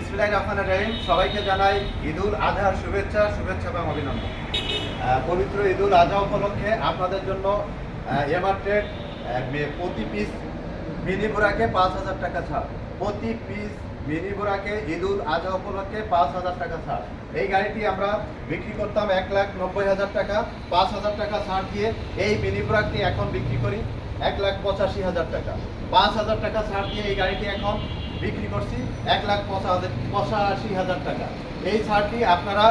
বিসমিল্লাহির রহমানির রহিম। সবাইকে জানাই ঈদুল আজহার শুভেচ্ছা এবং অভিনন্দন। পবিত্র ঈদুল আজহা উপলক্ষে আপনাদের জন্য এমআর ট্রেড প্রতি পিস মিনি বুরাকে 5,000 টাকা ছাড়। প্রতি পিস মিনি বুরাকে ঈদুল আজহা উপলক্ষে 5,000 টাকা ছাড়। এই গাড়িটি আমরা বিক্রি করতাম 1,90,000 টাকা। 5,000 টাকা ছাড় দিয়ে এই মিনি বুরাকটি এখন বিক্রি করি 1,85,000 টাকা। 5,000 টাকা ছাড় দিয়ে এই গাড়িটি এখন বিক্রি করছি 1,85,000 টাকা। এই ছাড়টি আপনারা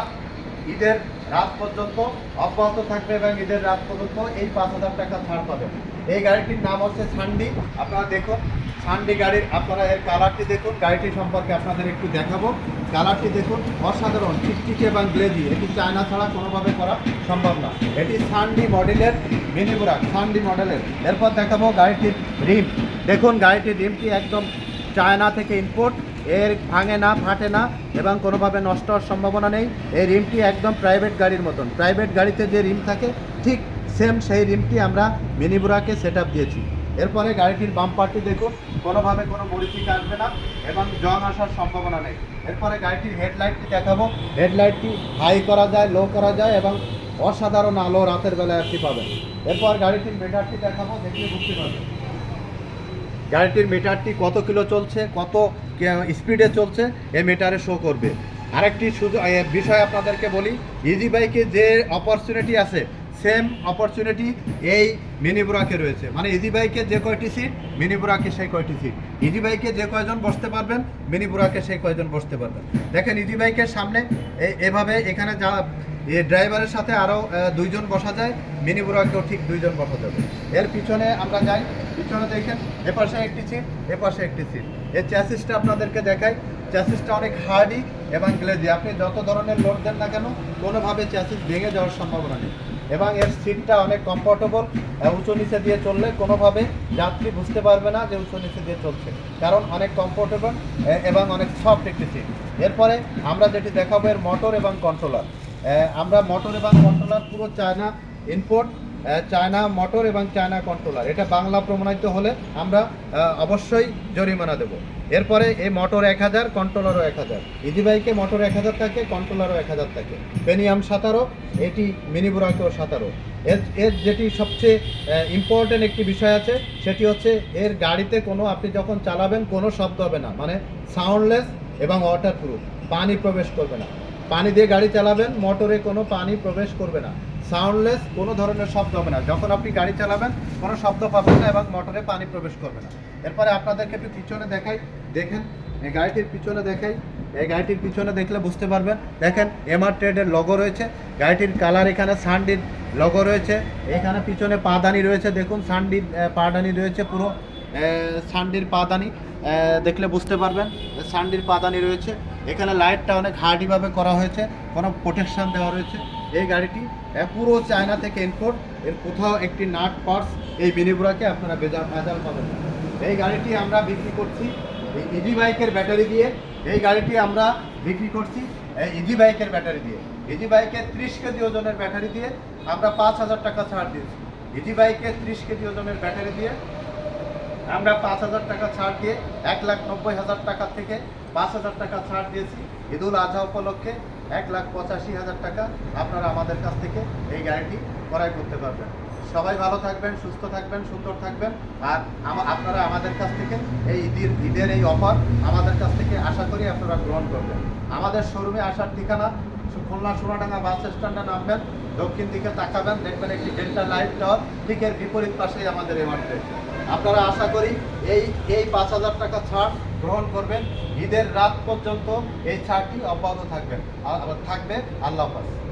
ঈদের রাত পর্যন্ত অব্যাহত থাকবে এবং ঈদের রাত পর্যন্ত এই 5,000 টাকা ছাড় পাবেন। এই গাড়িটির নাম হচ্ছে সান্ডি। আপনারা দেখুন সান্ডি গাড়ির, আপনারা এর কালারটি দেখুন। গাড়িটি সম্পর্কে আপনাদের একটু দেখাবো। কালারটি দেখুন, অসাধারণ চিকচিকে এবং গ্লেজি। এটি চায়না ছাড়া কোনোভাবে করা সম্ভব না। এটি সান্ডি মডেলের মিনি বুরাক, সান্ডি মডেলের। এরপর দেখাবো গাড়িটির রিম। দেখুন গাড়িটির রিমটি একদম চায়না থেকে ইম্পোর্ট। এর ভাঙে না, ফাটে না এবং কোনোভাবে নষ্ট হওয়ার সম্ভাবনা নেই। এই রিমটি একদম প্রাইভেট গাড়ির মতন। প্রাইভেট গাড়িতে যে রিম থাকে ঠিক সেম সেই রিমটি আমরা মিনি বুরাকে সেট আপ দিয়েছি। এরপরে গাড়িটির বাম্পারটি দেখুন, কোনোভাবে কোনো মরিচিকা আসবে না এবং জং আসার সম্ভাবনা নেই। এরপরে গাড়িটির হেডলাইটটি দেখাবো। হেডলাইটটি হাই করা যায়, লো করা যায় এবং অসাধারণ আলো রাতের বেলায় আপনি পাবেন। এরপর গাড়িটির মিটারটি দেখাবো, দেখলে বুঝতে পারবেন গাড়িটির মিটারটি কত কিলো চলছে, কত স্পিডে চলছে এই মিটারে শো করবে। আরেকটি বিষয় আপনাদেরকে বলি, ইজি বাইকে যে অপরচুনিটি আছে সেম অপরচুনিটি এই মিনি বুরাকে রয়েছে। মানে ইজি বাইকে যে কয়টি সিট, মিনি বুরাকে সেই কয়টি সিট। ইজি বাইকে যে কয়জন বসতে পারবেন, মিনি বুরাকে সেই কয়জন বসতে পারবেন। দেখেন ইজি বাইকের সামনে এভাবে এখানে যা ড্রাইভারের সাথে আরও 2 জন বসা যায়, মিনি বুরাকেও ঠিক 2 জন বসা যাবে। এর পিছনে আমরা যাই, পিছনে দেখেন এপাশে একটি সিট, এপাশে একটি সিট। এর চ্যাসিসটা আপনাদেরকে দেখাই। চ্যাসিসটা অনেক হার্ডি এবং গ্লেজি। আপনি যত ধরনের লোড দেন না কেন, কোনোভাবে চ্যাসিস ভেঙে যাওয়ার সম্ভাবনা নেই। এবং এর সিটটা অনেক কমফোর্টেবল। উঁচু নিচে দিয়ে চললে কোনোভাবে যাত্রী বুঝতে পারবে না যে উঁচু নিচে দিয়ে চলছে, কারণ অনেক কমফোর্টেবল এবং অনেক সফট একটি সিট। এরপরে আমরা যেটি দেখাবো এর মোটর এবং কন্ট্রোলার। আমরা মোটর এবং কন্ট্রোলার পুরো চায়না ইম্পোর্ট, চায়না মোটর এবং চায়না কন্ট্রোলার। এটা বাংলা প্রমাণিত হলে আমরা অবশ্যই জরিমানা দেব। এরপরে এই মোটর 1,000, কন্ট্রোলারও 1,000। ইজি বাইকে মোটর 1,000 থাকে, কন্ট্রোলারও 1,000 থাকে। পেনিয়াম 17, এটি মিনি বুরাকেও 17। এর যেটি সবচেয়ে ইম্পর্টেন্ট একটি বিষয় আছে, সেটি হচ্ছে এর গাড়িতে কোনো, আপনি যখন চালাবেন কোনো শব্দ হবে না। মানে সাউন্ডলেস এবং ওয়াটারপ্রুফ, পানি প্রবেশ করবে না। পানি দিয়ে গাড়ি চালাবেন, মোটরে কোনো পানি প্রবেশ করবে না। সাউন্ডলেস, কোনো ধরনের শব্দ হবে না। যখন আপনি গাড়ি চালাবেন কোনো শব্দ পাবেন না এবং মোটরে পানি প্রবেশ করবে না। এরপরে আপনাদেরকে একটু পিছনে দেখাই। দেখেন এই গাড়িটির পিছনে দেখাই। এই গাড়িটির পিছনে দেখলে বুঝতে পারবেন। দেখেন এমআর ট্রেডের লোগো রয়েছে। গাড়িটির কালার, এখানে সান্ডির লোগো রয়েছে। এখানে পিছনে পাদানি রয়েছে, দেখুন সান্ডির পাদানি রয়েছে, পুরো সান্ডির পাদানি দেখলে বুঝতে পারবেন। সান্ডির পাদানি রয়েছে। এখানে লাইটটা অনেক হার্ডিভাবে করা হয়েছে, কোনো প্রোটেকশান দেওয়া রয়েছে। এই গাড়িটি পুরো চায়না থেকে ইম্পোর্ট। এর কোথাও একটি নাট পার্টস এই মিনি বুরাকে আপনারা ভেজাল পাবেন না। এই গাড়িটি আমরা বিক্রি করছি এই ইজি বাইকের ব্যাটারি দিয়ে। এই গাড়িটি আমরা বিক্রি করছি এই ইজি বাইকের ব্যাটারি দিয়ে। ইজি বাইকের 30 কেজি ওজনের ব্যাটারি দিয়ে আমরা 5,000 টাকা ছাড় দিয়েছি। ইজি বাইকের 30 কেজি ওজনের ব্যাটারি দিয়ে আমরা 5,000 টাকা ছাড় দিয়ে 1,90,000 টাকা থেকে 5,000 টাকা ছাড় দিয়েছি। ঈদুল আজহা উপলক্ষে 1,85,000 টাকা আপনারা আমাদের কাছ থেকে এই গাড়িটি ক্রয় করতে পারবেন। সবাই ভালো থাকবেন, সুস্থ থাকবেন, সুন্দর থাকবেন। আর আপনারা আমাদের কাছ থেকে এই ঈদের এই অফার আমাদের কাছ থেকে আশা করি আপনারা গ্রহণ করবেন। আমাদের শোরুমে আসার ঠিকানা খুলনা সোনাডাঙ্গা বাস স্ট্যান্ডে নামবেন, দক্ষিণ দিকে তাকাবেন, দেখবেন একটি ডেল্টা লাইট টাওয়ার, ঠিক এর বিপরীত পাশেই আমাদের এমআর ট্রেড। আপনারা আশা করি এই 5,000 টাকা ছাড় গ্রহণ করবেন। ঈদের রাত পর্যন্ত এই ছাড়টি অব্যাহত থাকবে। আল্লাহ হাফেজ।